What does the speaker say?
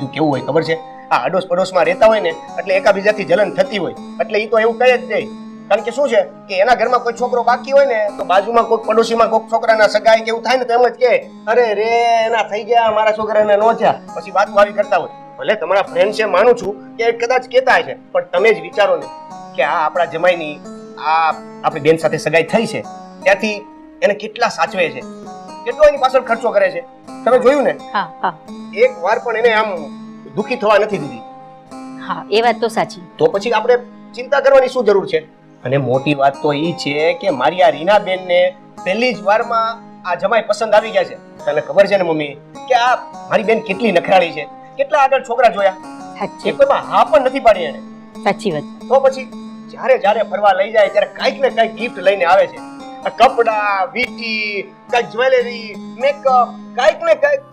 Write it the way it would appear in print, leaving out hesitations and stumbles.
બધું કેવું હોય ખબર છે? આ અડોશ પડોશમાં રહેતા હોય ને એટલે એકાબીજાથી જલન થતી હોય, એટલે એ તો એવું કહે જ નહીં. કારણ કે શું છે કે એના ઘરમાં કોઈ છોકરો બાકી હોય ને તો બાજુમાં કોઈ પડોશીમાં કોઈ છોકરાના સગાઈ કે એવું થાય ને તો એમ જ કે અરે રે એના થઈ ગયા, મારા છોકરાને નો થયા, પછી વાત આવી કરતા હોય. ભલે તમારા ફ્રેન્ડ છે, માનું છું કે કદાચ કહેતા છે, પણ તમે જ વિચારો ને કે આ આપણા જમાઈની આ આપણી બેન સાથે સગાઈ થઈ છે ત્યાંથી એને કેટલા સાચવે છે, કેટલો એની પાછળ ખર્ચો કરે છે. તમે જોયું ને? હા હા એક વાર પણ એને આમ દુખી થવા નથી દીધી. હા, એ વાત તો સાચી. તો પછી આપણે ચિંતા કરવાની શું જરૂર છે? અને મોટી વાત તો એ છે કે મારી આ રીનાબેન ને પહેલી જ વારમાં આ જમાઈ પસંદ આવી ગયા છે. તને ખબર છે ને મમ્મી કે આ મારી બેન કેટલી નખરાળી છે, કેટલા આગળ છોકરા જોયા, સાચી એકમાં હા પણ નથી પાડી એને. સાચી વાત. તો પછી જ્યારે ફરવા લઈ જાય ત્યારે કાંઈક ને કાંઈક ગિફ્ટ લઈને આવે છે. આ કપડા, વીટી, કાંઈક જ્વેલરી, મેકઅપ, કાંઈક ને કાંઈક